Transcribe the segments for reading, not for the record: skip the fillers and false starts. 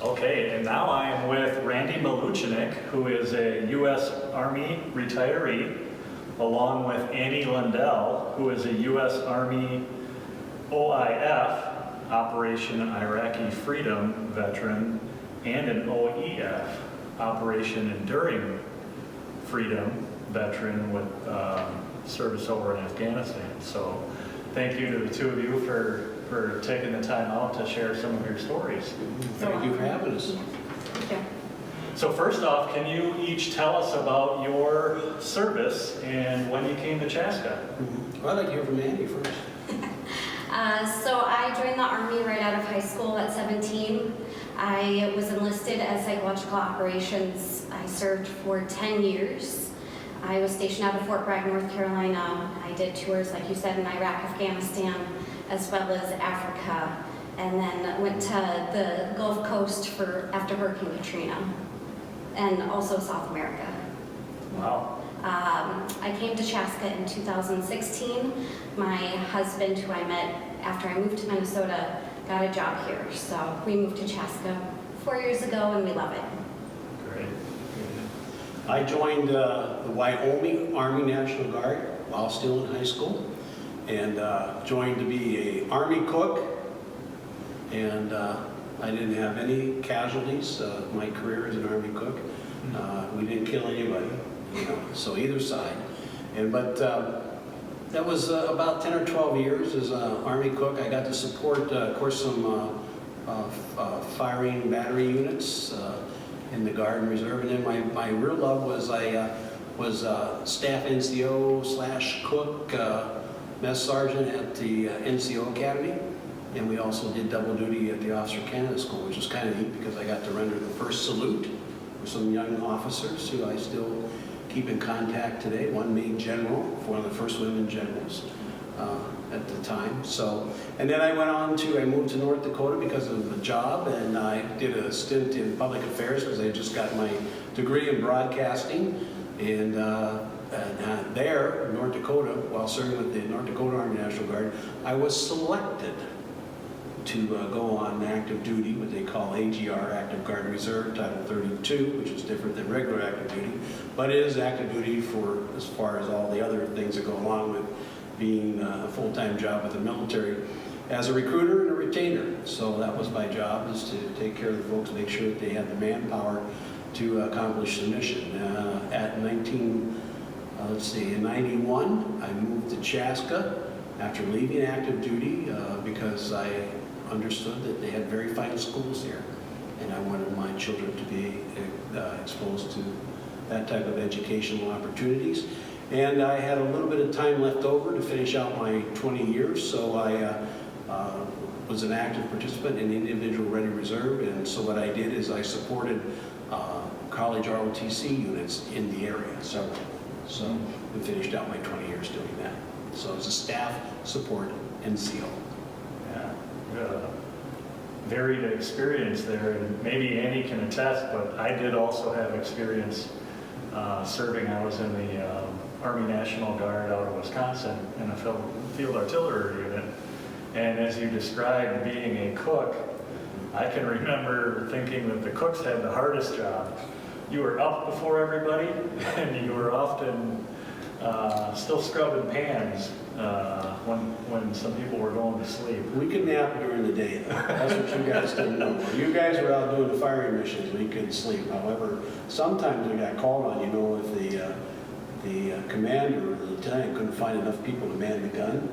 Okay, and now I am with Randy Maluchnik, who is a U.S. Army retiree, along with Annie Lundell, who is a U.S. Army OIF, Operation Iraqi Freedom veteran, and an OEF, Operation Enduring Freedom veteran with service over in Afghanistan. So thank you to the two of you for taking the time out to share some of your stories. Thank you for having us. Thank you. So first off, can you each tell us about your service and when you came to Chaska? Well, I'd like to hear from Andy first. So I joined the Army right out of high school at 17. I was enlisted as psychological operations. I served for 10 years. I was stationed out of Fort Bragg, North Carolina. I did tours, like you said, in Iraq, Afghanistan, as well as Africa, and then went to the Gulf Coast after Hurricane Katrina, and also South America. Wow. I came to Chaska in 2016. My husband, who I met after I moved to Minnesota, got a job here. So we moved to Chaska 4 years ago, and we love it. Great. I joined the Wyoming Army National Guard while still in high school, and joined to be an Army cook, and I didn't have any casualties. My career as an Army cook, we didn't kill anybody, so either side. But that was about 10 or 12 years as an Army cook. I got to support, of course, some firing battery units in the Guard and Reserve, and then my real love was I was staff NCO / cook, mess sergeant at the NCO Academy, and we also did double duty at the Officer Canada School, which was kind of neat because I got to render the first salute for some young officers who I still keep in contact today. One being general, one of the first women generals at the time. So, and then I moved to North Dakota because of the job, and I did a stint in public affairs because I just got my degree in broadcasting, and there, in North Dakota, while serving with the North Dakota Army National Guard, I was selected to go on active duty, what they call AGR, Active Guard Reserve, Title 32, which is different than regular active duty, but it is active duty for as far as all the other things that go along with being a full-time job with the military, as a recruiter and a retainer. So that was my job, is to take care of the folks, make sure that they had the manpower to accomplish the mission. In 91, I moved to Chaska after leaving active duty because I understood that they had very fine schools here, and I wanted my children to be exposed to that type of educational opportunities. And I had a little bit of time left over to finish out my 20 years, so I was an active participant in Individual Ready Reserve, and so what I did is I supported college ROTC units in the area, several. So we finished out my 20 years doing that. So as a staff support NCO. Yeah, you had a varied experience there, and maybe Annie can attest, but I did also have experience serving. I was in the Army National Guard out of Wisconsin in a field artillery unit, and as you described being a cook, I can remember thinking that the cooks had the hardest job. You were up before everybody, and you were often still scrubbing pans when some people were going to sleep. We could nap during the day, though. That's what you guys didn't know. When you guys were out doing the firing missions, we couldn't sleep. However, sometimes we got called on, if the commander or the lieutenant couldn't find enough people to man the gun,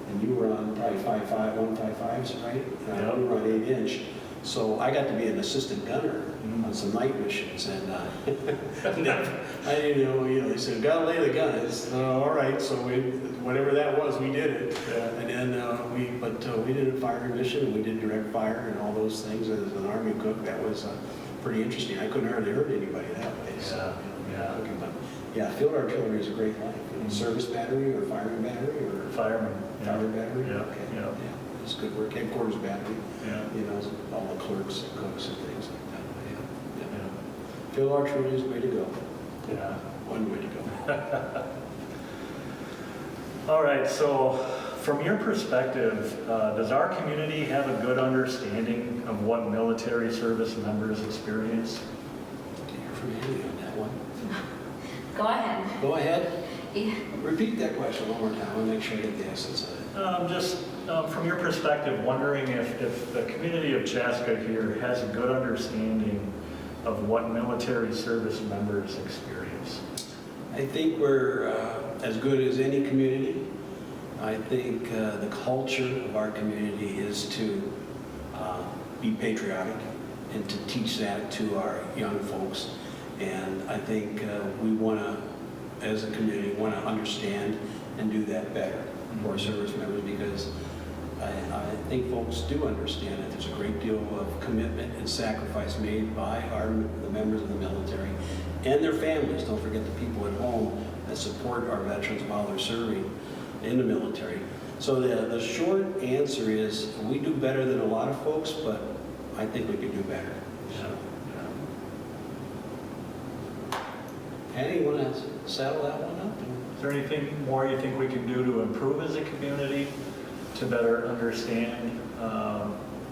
and you were on probably 155s, right? Yep. We were on 8-inch. So I got to be an assistant gunner on some night missions, and I didn't know, they said, gotta lay the gun. It's, all right, so whatever that was, we did it. Yeah. And then we did a fire mission, and we did direct fire and all those things as an Army cook. That was pretty interesting. I couldn't hardly hurt anybody that way. So, cooking. But yeah, field artillery is a great life. Service battery or firing battery or Fireman. fire battery. Yeah. Okay. Yeah. It's good work. Headquarters battery. Yeah. All the clerks and cooks and things like that. Yeah. Field archery is the way to go. Yeah. One way to go. All right, so From your perspective, does our community have a good understanding of what military service members experience? Hear from Annie on that one. Go ahead. Go ahead. Yeah. Repeat that question one more time. I want to make sure I get the essence of it. Just from your perspective, wondering if the community of Chaska here has a good understanding of what military service members experience. I think we're as good as any community. I think the culture of our community is to be patriotic and to teach that to our young folks. And I think we want to, as a community, want to understand and do that better for our service members, because I think folks do understand that there's a great deal of commitment and sacrifice made by the members of the military and their families. Don't forget the people at home that support our veterans while they're serving in the military. So the short answer is we do better than a lot of folks, but I think we could do better. So, Annie, you want to saddle that one up? Is there anything more you think we can do to improve as a community to better understand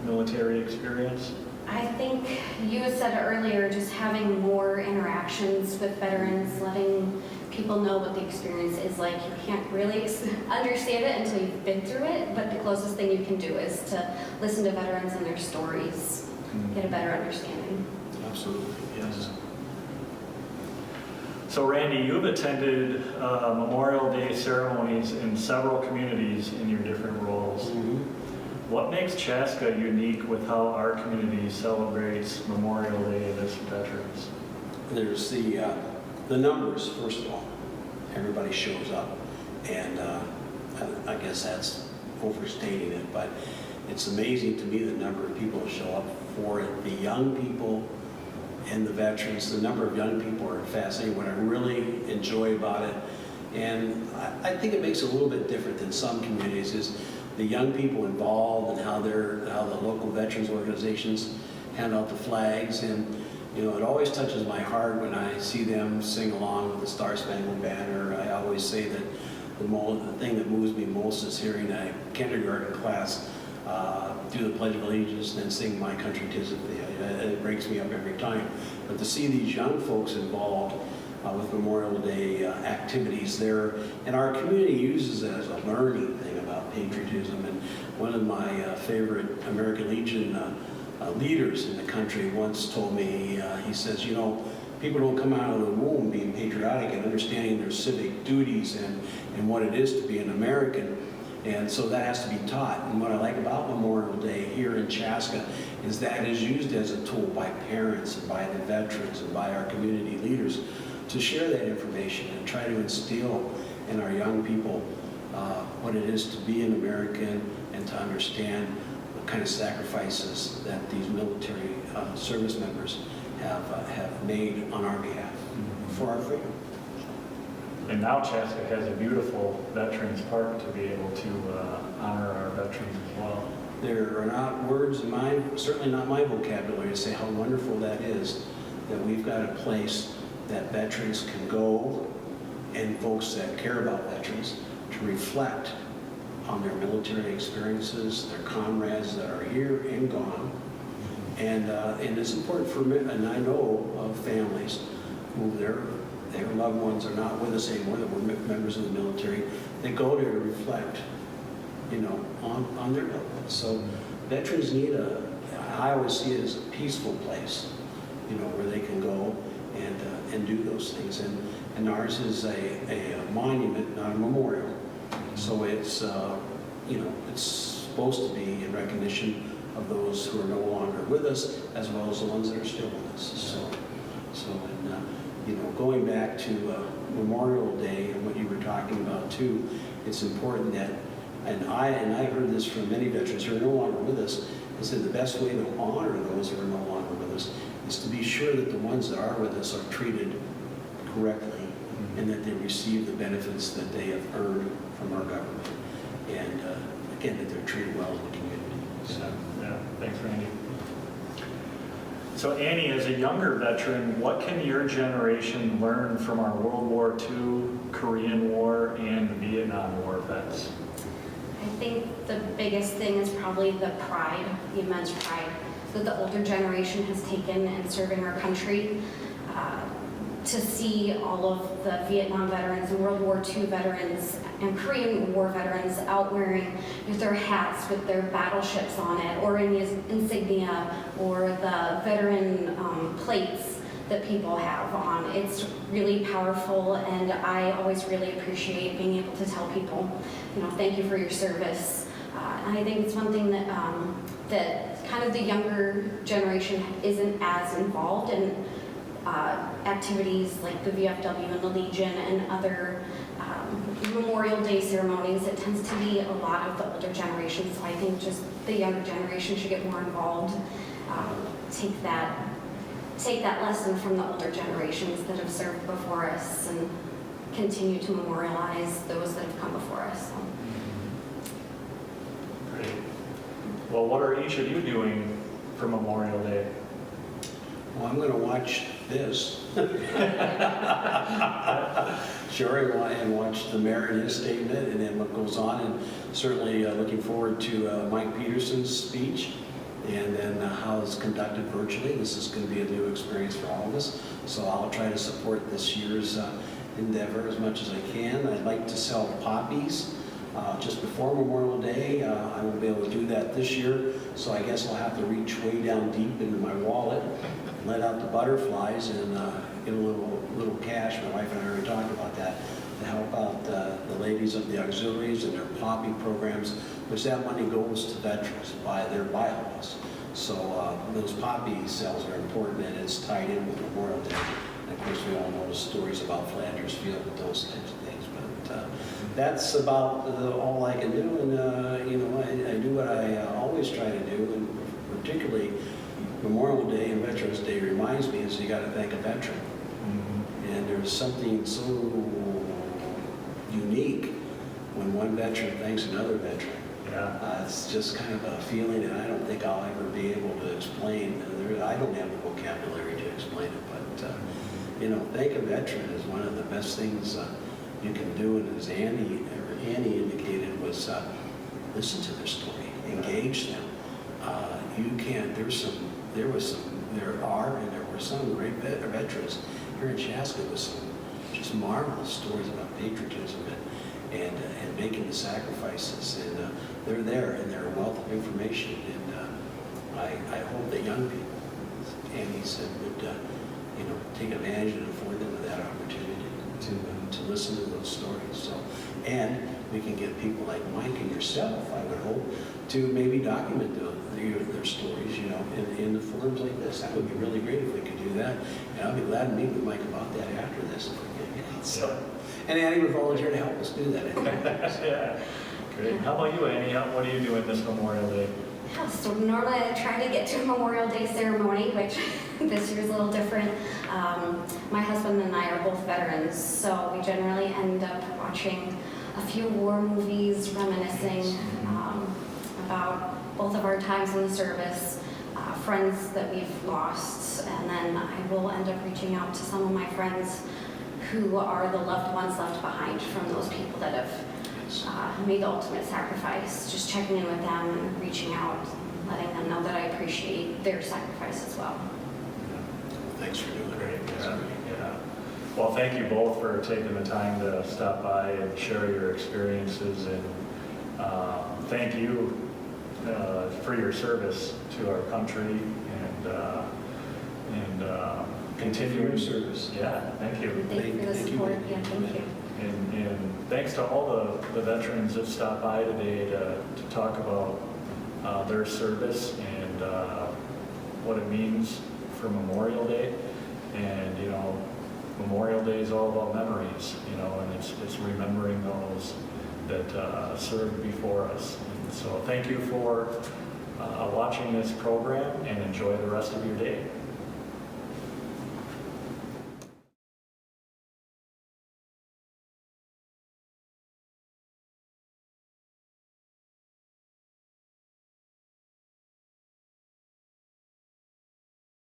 military experience? I think you said earlier, just having more interactions with veterans, letting people know what the experience is like. You can't really understand it until you've been through it, but the closest thing you can do is to listen to veterans and their stories, get a better understanding. Absolutely, yes. So Randy, you've attended Memorial Day ceremonies in several communities in your different roles. Mm-hmm. What makes Chaska unique with how our community celebrates Memorial Day as veterans? There's the numbers, first of all. Everybody shows up, and I guess that's overstating it, but it's amazing to me the number of people who show up for it. The young people and the veterans, the number of young people are fascinating. What I really enjoy about it, and I think it makes it a little bit different than some communities, is the young people involved and how the local veterans organizations hand out the flags. And you know, it always touches my heart when I see them sing along with the Star Spangled Banner. I always say that the thing that moves me most is hearing a kindergarten class do the Pledge of Allegiance and then sing My Country 'Tis of Thee. It breaks me up every time. But to see these young folks involved with Memorial Day activities there, and our community uses it as a learning thing about patriotism. And one of my favorite American Legion leaders in the country once told me, he says, you know, people don't come out of the womb being patriotic and understanding their civic duties and what it is to be an American. And so that has to be taught. And what I like about Memorial Day here in Chaska is that it is used as a tool by parents and by the veterans and by our community leaders to share that information and try to instill in our young people what it is to be an American and to understand what kind of sacrifices that these military service members have made on our behalf for our freedom. And now Chaska has a beautiful Veterans Park to be able to honor our veterans as well. There are not words in mine, certainly not my vocabulary, to say how wonderful that is, that we've got a place that veterans can go, and folks that care about veterans, to reflect on their military experiences, their comrades that are here and gone. And it's important for me, and I know of families who their loved ones are not with us anymore, that were members of the military. They go there to reflect, you know, on their loved ones. So veterans need I always see it as a peaceful place, you know, where they can go and do those things. And ours is a monument, not a memorial. So it's, you know, it's supposed to be in recognition of those who are no longer with us, as well as the ones that are still with us. So you know, going back to Memorial Day and what you were talking about too, it's important that, and I heard this from many veterans who are no longer with us, is that the best way to honor those who are no longer with us is to be sure that the ones that are with us are treated correctly and that they receive the benefits that they have earned from our government. And again, that they're treated well in the community. So, yeah, thanks, Randy. So Annie, as a younger veteran, what can your generation learn from our World War II, Korean War, and the Vietnam War vets? I think the biggest thing is probably the pride, the immense pride that the older generation has taken in serving our country. To see all of the Vietnam veterans and World War II veterans and Korean War veterans out wearing their hats with their battleships on it, or any insignia, or the veteran plates that people have on. It's really powerful, and I always really appreciate being able to tell people, thank you for your service. And I think it's one thing that that kind of the younger generation isn't as involved in activities like the VFW and the Legion and other Memorial Day ceremonies. It tends to be a lot of the older generation, so I think just the younger generation should get more involved, take that lesson from the older generations that have served before us and continue to memorialize those that have come before us. So. Great. Well, what are each of you doing for Memorial Day? Well, I'm going to watch this. Sure, and watch the mayor and his statement and then what goes on, and certainly looking forward to Mike Peterson's speech, and then how it's conducted virtually. This is going to be a new experience for all of us, so I'll try to support this year's endeavor as much as I can. I'd like to sell poppies just before Memorial Day. I won't be able to do that this year, so I guess I'll have to reach way down deep into my wallet, let out the butterflies, and get a little cash. My wife and I already talked about that, to help out the ladies of the auxiliaries and their poppy programs, which that money goes to veterans by their bylaws. So those poppy sales are important, and it's tied in with Memorial Day. And of course, we all know the stories about Flanders Field and those types of things. But that's about all I can do, and I do what I always try to do, and particularly Memorial Day and Veterans Day reminds me is you got to thank a veteran. And there's something so unique when one veteran thanks another veteran. Yeah. It's just kind of a feeling that I don't think I'll ever be able to explain. I don't have the vocabulary to explain it, but thank a veteran is one of the best things you can do. And as Annie indicated, was listen to their story, engage them. There were some great veterans here in Chaska with some just marvelous stories about patriotism and making the sacrifices. And they're there, and they're a wealth of information. And I hope that young people, Annie said, would take advantage and afford them with that opportunity to listen to those stories. So, and we can get people like Mike and yourself, I would hope, to maybe document their stories, in the forums like this. That would be really great if we could do that. And I'll be glad to meet with Mike about that after this if we can. So, and Annie would volunteer to help us do that. Yeah, great. How about you, Annie? What are you doing this Memorial Day? Yeah, so normally I try to get to a Memorial Day ceremony, which this year is a little different. My husband and I are both veterans, so we generally end up watching a few war movies, reminiscing about both of our times in the service, friends that we've lost, and then I will end up reaching out to some of my friends who are the loved ones left behind from those people that have made the ultimate sacrifice, just checking in with them and reaching out, letting them know that I appreciate their sacrifice as well. Thanks for doing Great. it. Yeah. Well, thank you both for taking the time to stop by and share your experiences, and thank you for your service to our country, and continuing your service. Yeah, thank you. Thank you for the support. Yeah, thank you. And thanks to all the veterans that stopped by today to talk about their service and what it means for Memorial Day. And Memorial Day is all about memories, and it's remembering those that served before us. And so thank you for watching this program, and enjoy the rest of your day.